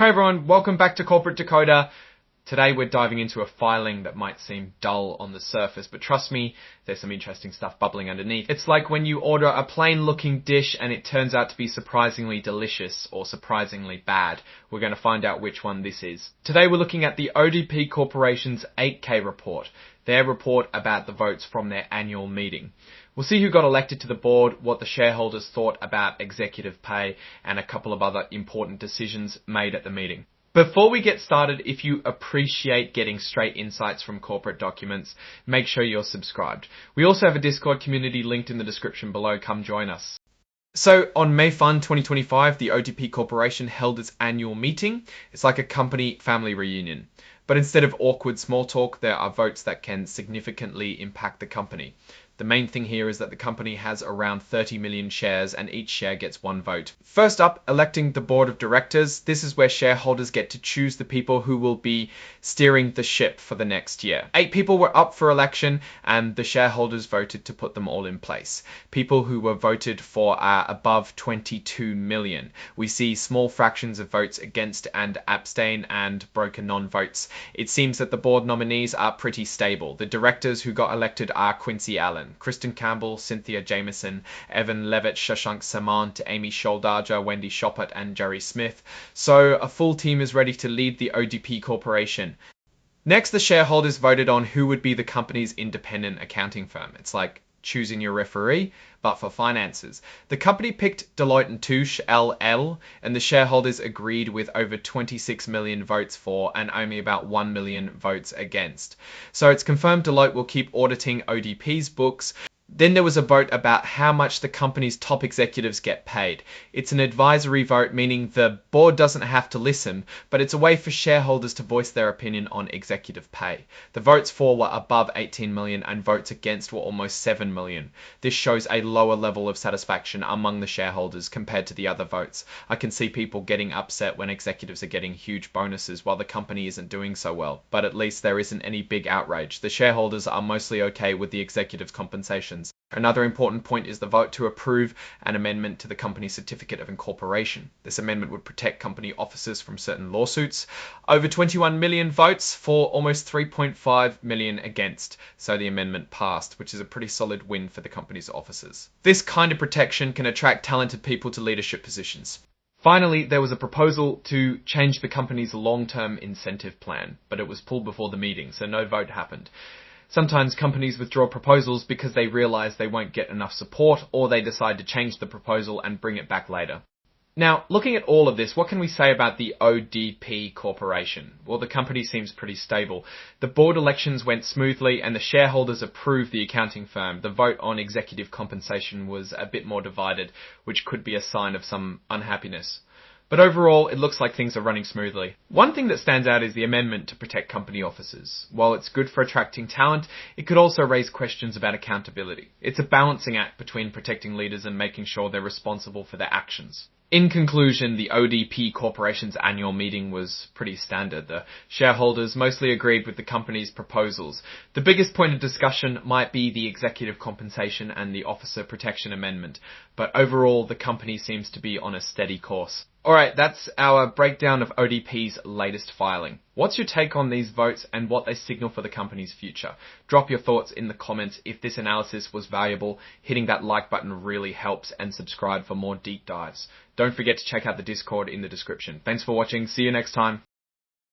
Hi everyone, welcome back to Corporate Decoder. Today we're diving into a filing that might seem dull on the surface, but trust me, there's some interesting stuff bubbling underneath. It's like when you order a plain looking dish and it turns out to be surprisingly delicious or surprisingly bad. We're going to find out which one this is. Today we're looking at the ODP Corporation's 8K report, their report about the votes from their annual meeting. We'll see who got elected to the board, what the shareholders thought about executive pay, and a couple of other important decisions made at the meeting. Before we get started, if you appreciate getting straight insights from corporate documents, make sure you're subscribed. We also have a Discord community linked in the description below. Come join us. So on May 1, 2025, the ODP Corporation held its annual meeting. It's like a company family reunion. But instead of awkward small talk, there are votes that can significantly impact the company. The main thing here is that the company has around 30 million shares and each share gets one vote. First up, electing the board of directors. This is where shareholders get to choose the people who will be steering the ship for the next year. 8 people were up for election and the shareholders voted to put them all in place. People who were voted for are above 22 million. We see small fractions of votes against and abstain and broken non-votes. It seems that the board nominees are pretty stable. The directors who got elected are Quincy Allen, Kristen Campbell, Cynthia Jamieson, Evan Levitt, Shashank Samant, Amy Sholdaja, Wendy Shoppert, and Jerry Smith. So a full team is ready to lead the ODP Corporation. Next, the shareholders voted on who would be the company's independent accounting firm. It's like choosing your referee, but for finances. The company picked Deloitte & Touche LL, and the shareholders agreed with over 26 million votes for and only about 1 million votes against. So it's confirmed Deloitte will keep auditing ODP's books. Then there was a vote about how much the company's top executives get paid. It's an advisory vote, meaning the board doesn't have to listen, but it's a way for shareholders to voice their opinion on executive pay. The votes for were above 18 million and votes against were almost 7 million. This shows a lower level of satisfaction among the shareholders compared to the other votes. I can see people getting upset when executives are getting huge bonuses while the company isn't doing so well, but at least there isn't any big outrage. The shareholders are mostly okay with the executives' compensations. Another important point is the vote to approve an amendment to the company's certificate of incorporation. This amendment would protect company officers from certain lawsuits. Over 21 million votes for almost 3.5 million against. So the amendment passed, which is a pretty solid win for the company's officers. This kind of protection can attract talented people to leadership positions. Finally, there was a proposal to change the company's long-term incentive plan, but it was pulled before the meeting, so no vote happened. Sometimes companies withdraw proposals because they realize they won't get enough support, or they decide to change the proposal and bring it back later. Now, looking at all of this, what can we say about the ODP Corporation? Well, the company seems pretty stable. The board elections went smoothly and the shareholders approved the accounting firm. The vote on executive compensation was a bit more divided, which could be a sign of some unhappiness. But overall, it looks like things are running smoothly. One thing that stands out is the amendment to protect company officers. While it's good for attracting talent, it could also raise questions about accountability. It's a balancing act between protecting leaders and making sure they're responsible for their actions. In conclusion, the ODP Corporation's annual meeting was pretty standard. The shareholders mostly agreed with the company's proposals. The biggest point of discussion might be the executive compensation and the officer protection amendment, but overall the company seems to be on a steady course. Alright, that's our breakdown of ODP's latest filing. What's your take on these votes and what they signal for the company's future? Drop your thoughts in the comments. If this analysis was valuable, hitting that like button really helps, and subscribe for more deep dives. Don't forget to check out the Discord in the description. Thanks for watching. See you next time.